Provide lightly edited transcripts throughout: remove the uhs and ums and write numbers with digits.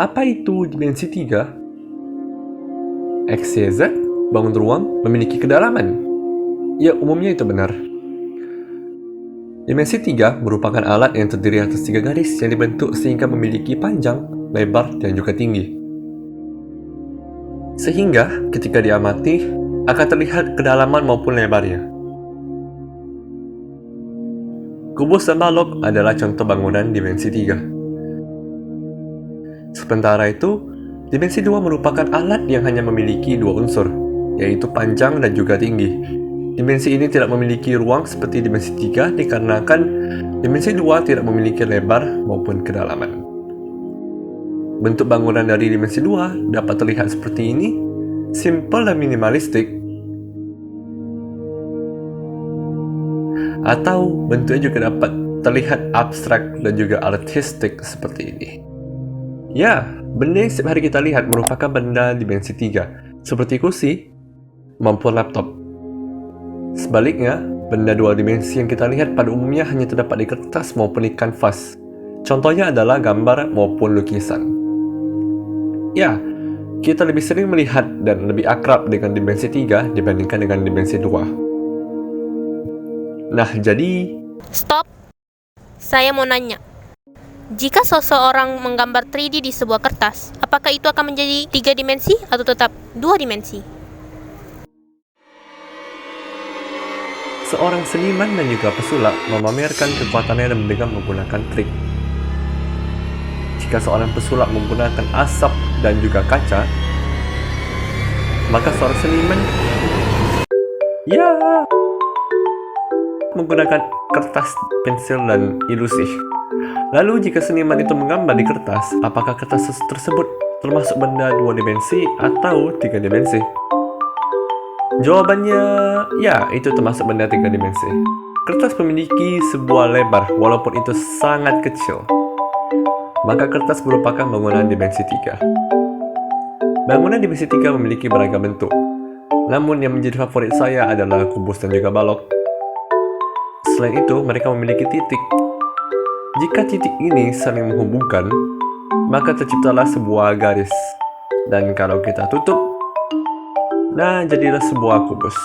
Apa itu dimensi 3? X, Y, Z, bangun ruang, memiliki kedalaman. Ya, umumnya itu benar. Dimensi 3 merupakan alat yang terdiri atas 3 garis yang dibentuk sehingga memiliki panjang, lebar, dan juga tinggi. Sehingga ketika diamati, akan terlihat kedalaman maupun lebarnya. Kubus dan balok adalah contoh bangunan dimensi 3. Sementara itu, dimensi 2 merupakan alat yang hanya memiliki 2 unsur, yaitu panjang dan juga tinggi. Dimensi ini tidak memiliki ruang seperti dimensi 3 dikarenakan dimensi 2 tidak memiliki lebar maupun kedalaman. Bentuk bangunan dari dimensi 2 dapat terlihat seperti ini, simple dan minimalistik. Atau bentuknya juga dapat terlihat abstrak dan juga artistik seperti ini. Ya, benda yang setiap hari kita lihat merupakan benda dimensi 3, seperti kursi maupun laptop. Sebaliknya, benda 2 dimensi yang kita lihat pada umumnya hanya terdapat di kertas maupun di kanvas. Contohnya adalah gambar maupun lukisan. Ya, kita lebih sering melihat dan lebih akrab dengan dimensi 3 dibandingkan dengan dimensi 2. Nah, jadi... Stop! Saya mau nanya. Jika seseorang menggambar 3D di sebuah kertas, apakah itu akan menjadi 3 dimensi atau tetap 2 dimensi? Seorang seniman dan juga pesulap memamerkan kekuatannya dengan menggunakan trik. Jika seorang pesulap menggunakan asap dan juga kaca, maka seorang seniman menggunakan kertas, pensil, dan ilusi. Lalu jika seniman itu menggambar di kertas, apakah kertas tersebut termasuk benda 2 dimensi atau 3 dimensi? Jawabannya, ya, itu termasuk benda 3 dimensi. Kertas memiliki sebuah lebar walaupun itu sangat kecil. Maka kertas merupakan bangunan dimensi 3. Bangunan dimensi 3 memiliki beragam bentuk. Namun yang menjadi favorit saya adalah kubus dan juga balok. Selain itu, mereka memiliki titik. Jika titik ini saling menghubungkan, maka terciptalah sebuah garis. Dan kalau kita tutup, nah, jadilah sebuah kubus.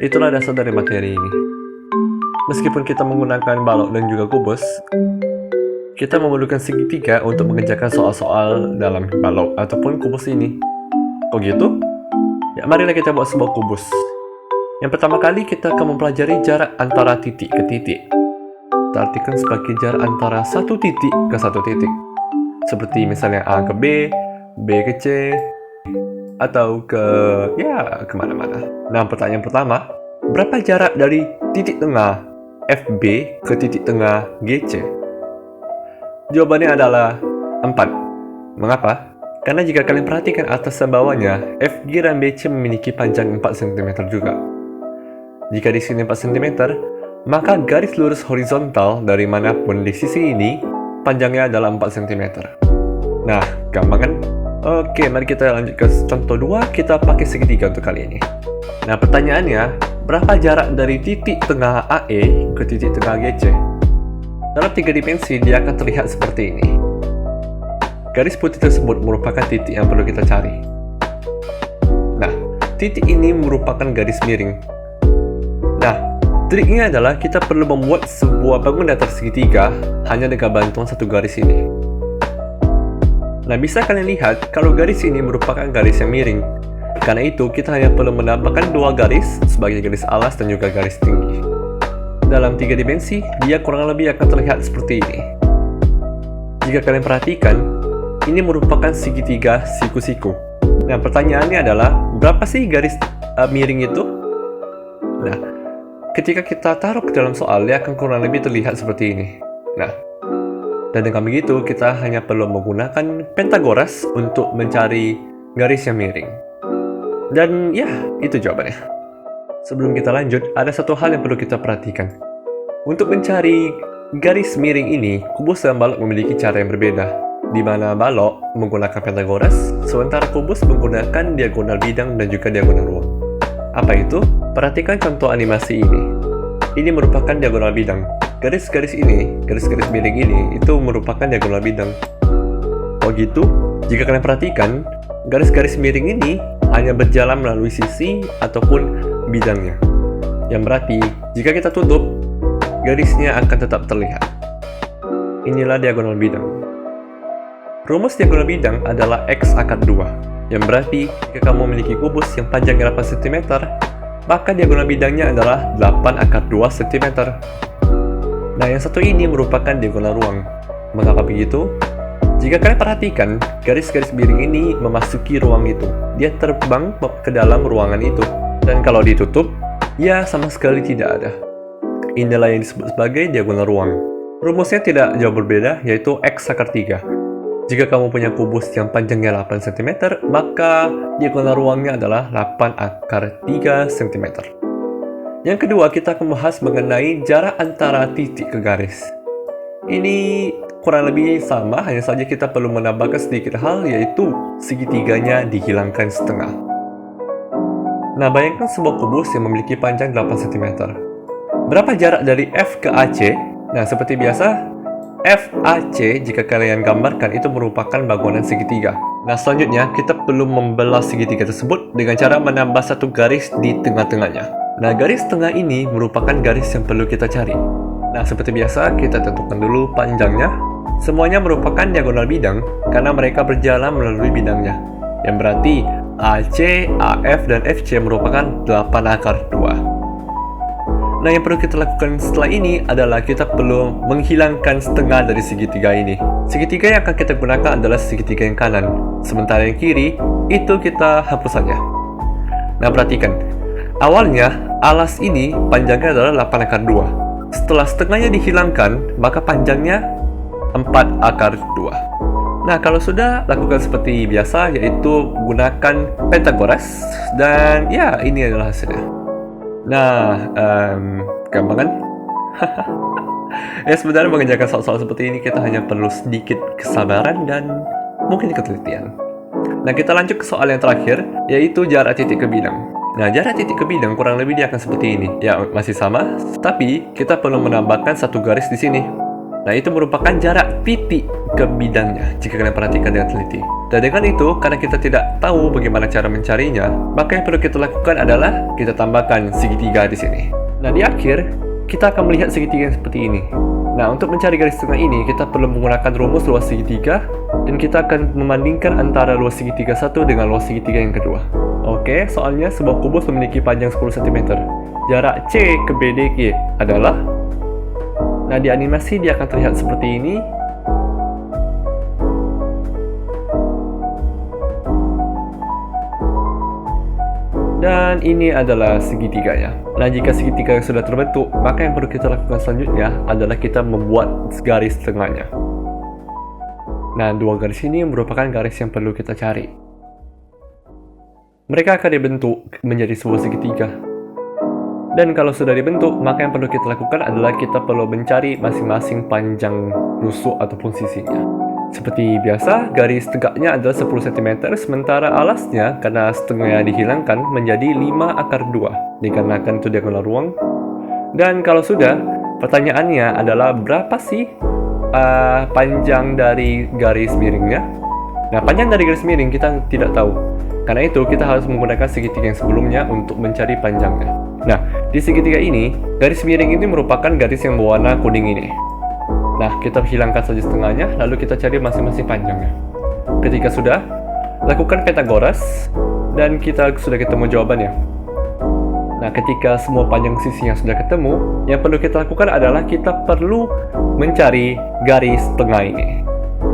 Itulah dasar dari materi ini. Meskipun kita menggunakan balok dan juga kubus, kita memerlukan segitiga untuk mengerjakan soal-soal dalam balok ataupun kubus ini. Kok gitu? Ya, marilah kita buat sebuah kubus. Yang pertama kali kita akan mempelajari jarak antara titik ke titik. Kita artikan sebagai jarak antara satu titik ke satu titik. Seperti misalnya A ke B, B ke C, atau kemana-mana. Nah, pertanyaan pertama, berapa jarak dari titik tengah FB ke titik tengah GC? Jawabannya adalah 4. Mengapa? Karena jika kalian perhatikan atas dan bawahnya, FG dan BC memiliki panjang 4 cm juga. Jika di sini 4 cm, maka garis lurus horizontal dari manapun di sisi ini, panjangnya adalah 4 cm. Nah, gampang kan? Oke, mari kita lanjut ke contoh 2, kita pakai segitiga untuk kali ini. Nah, pertanyaannya, berapa jarak dari titik tengah AE ke titik tengah GC? Dalam 3 dimensi, dia akan terlihat seperti ini. Garis putih tersebut merupakan titik yang perlu kita cari. Nah, titik ini merupakan garis miring. Nah, triknya adalah kita perlu membuat sebuah bangunan datar segitiga hanya dengan bantuan satu garis ini. Nah, bisa kalian lihat kalau garis ini merupakan garis yang miring. Karena itu, kita hanya perlu menambahkan 2 garis sebagai garis alas dan juga garis tinggi. Dalam 3 dimensi, dia kurang lebih akan terlihat seperti ini. Jika kalian perhatikan, ini merupakan segitiga siku-siku. Nah, pertanyaannya adalah, berapa sih garis miring itu? Nah, ketika kita taruh ke dalam soal, dia akan kurang lebih terlihat seperti ini. Nah, dan dengan begitu, kita hanya perlu menggunakan Pentagoras untuk mencari garis yang miring. Dan ya, itu jawabannya. Sebelum kita lanjut, ada satu hal yang perlu kita perhatikan. Untuk mencari garis miring ini, kubus dan balok memiliki cara yang berbeda, di mana balok menggunakan Pentagoras, sementara kubus menggunakan diagonal bidang dan juga diagonal ruang. Apa itu? Perhatikan contoh animasi ini. Ini merupakan diagonal bidang. Garis-garis ini, garis-garis miring ini, itu merupakan diagonal bidang. Kok gitu? Jika kalian perhatikan, garis-garis miring ini hanya berjalan melalui sisi ataupun bidangnya. Yang berarti, jika kita tutup, garisnya akan tetap terlihat. Inilah diagonal bidang. Rumus diagonal bidang adalah X akar 2, yang berarti jika kamu memiliki kubus yang panjangnya 8 cm, maka diagonal bidangnya adalah 8 akar 2 cm. Nah, yang satu ini merupakan diagonal ruang. Mengapa begitu? Jika kalian perhatikan, garis-garis miring ini memasuki ruang itu. Dia terbang ke dalam ruangan itu. Dan kalau ditutup, ya sama sekali tidak ada. Inilah yang disebut sebagai diagonal ruang. Rumusnya tidak jauh berbeda, yaitu X akar 3. Jika kamu punya kubus yang panjangnya 8 cm, maka diagonal ruangnya adalah 8 akar 3 cm. Yang kedua, kita akan membahas mengenai jarak antara titik ke garis. Ini kurang lebih sama, hanya saja kita perlu menambahkan sedikit hal, yaitu segitiganya dihilangkan setengah. Nah, bayangkan sebuah kubus yang memiliki panjang 8 cm. Berapa jarak dari F ke AC? Nah, seperti biasa, FAC jika kalian gambarkan itu merupakan bangunan segitiga. Nah, selanjutnya kita perlu membelah segitiga tersebut dengan cara menambah satu garis di tengah-tengahnya. Nah, garis tengah ini merupakan garis yang perlu kita cari. Nah, seperti biasa, kita tentukan dulu panjangnya. Semuanya merupakan diagonal bidang karena mereka berjalan melalui bidangnya. Yang berarti AC, AF, dan FC merupakan 8 akar 2. Nah, yang perlu kita lakukan setelah ini adalah kita perlu menghilangkan setengah dari segitiga ini. Segitiga yang akan kita gunakan adalah segitiga yang kanan. Sementara yang kiri, itu kita hapus saja. Nah, perhatikan. Awalnya, alas ini panjangnya adalah 8 akar 2. Setelah setengahnya dihilangkan, maka panjangnya 4 akar 2. Nah, kalau sudah, lakukan seperti biasa, yaitu gunakan Pythagoras. Dan ya, ini adalah hasilnya. Nah, gampang kan? Ya, sebenarnya mengerjakan soal-soal seperti ini, kita hanya perlu sedikit kesabaran dan mungkin ketelitian. Nah, kita lanjut ke soal yang terakhir, yaitu jarak titik ke bidang. Nah, jarak titik ke bidang kurang lebih dia akan seperti ini. Ya, masih sama, tapi kita perlu menambahkan satu garis di sini. Nah, itu merupakan jarak titik ke bidangnya, jika kalian perhatikan dengan teliti. Dan dengan itu, karena kita tidak tahu bagaimana cara mencarinya, maka yang perlu kita lakukan adalah kita tambahkan segitiga di sini. Nah, di akhir, kita akan melihat segitiga yang seperti ini. Nah, untuk mencari garis tengah ini, kita perlu menggunakan rumus luas segitiga, dan kita akan membandingkan antara luas segitiga satu dengan luas segitiga yang kedua. Oke, soalnya sebuah kubus memiliki panjang 10 cm. Jarak C ke BDG adalah... Nah, di animasi dia akan terlihat seperti ini. Dan ini adalah segitiganya. Nah, jika segitiga yang sudah terbentuk, maka yang perlu kita lakukan selanjutnya adalah kita membuat garis tengahnya. Nah, dua garis ini merupakan garis yang perlu kita cari. Mereka akan dibentuk menjadi sebuah segitiga. Dan kalau sudah dibentuk, maka yang perlu kita lakukan adalah kita perlu mencari masing-masing panjang rusuk ataupun sisinya. Seperti biasa, garis tegaknya adalah 10 cm, sementara alasnya karena setengahnya dihilangkan menjadi 5 akar 2, dikarenakan itu diagonal ruang. Dan kalau sudah, pertanyaannya adalah berapa sih panjang dari garis miringnya? Nah, panjang dari garis miring kita tidak tahu. Karena itu, kita harus menggunakan segitiga yang sebelumnya untuk mencari panjangnya. Nah, di segitiga ini, garis miring ini merupakan garis yang berwarna kuning ini. Nah, kita hilangkan saja setengahnya, lalu kita cari masing-masing panjangnya. Ketika sudah, lakukan Pythagoras, dan kita sudah ketemu jawabannya. Nah, ketika semua panjang sisinya sudah ketemu, yang perlu kita lakukan adalah kita perlu mencari garis tengah ini.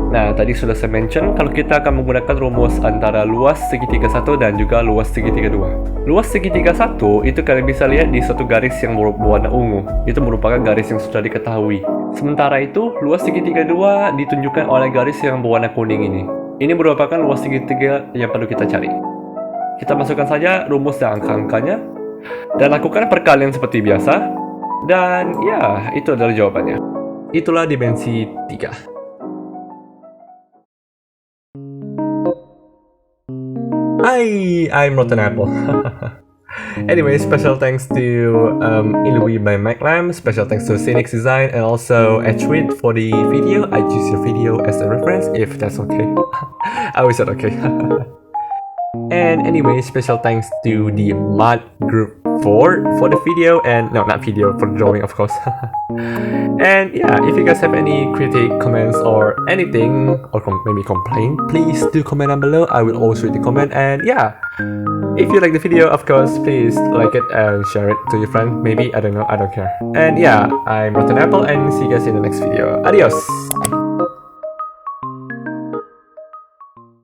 Nah, tadi sudah saya mention kalau kita akan menggunakan rumus antara luas segitiga 1 dan juga luas segitiga 2. Luas segitiga 1 itu kalian bisa lihat di suatu garis yang berwarna ungu. Itu merupakan garis yang sudah diketahui. Sementara itu, luas segitiga 2 ditunjukkan oleh garis yang berwarna kuning ini. Ini merupakan luas segitiga yang perlu kita cari. Kita masukkan saja rumus dan angka-angkanya dan lakukan perkalian seperti biasa. Dan ya, itu adalah jawabannya. Itulah dimensi 3. Hai, I'm Rotten Apple. Anyway, special thanks to Ilui by MacLam, special thanks to Scenic Design, and also Etchwit for the video. I use your video as a reference, if that's okay. I always said okay. And anyway, special thanks to the Mod Group 4 for the video, and no, not video, for drawing, of course. And yeah, if you guys have any critique, comments, or anything, or maybe complaint, please do comment down below. I will always read the comment. And yeah, if you like the video, of course, please like it and share it to your friend. Maybe, I don't know, I don't care. And yeah, I'm Rotten Apple, and see you guys in the next video. Adios!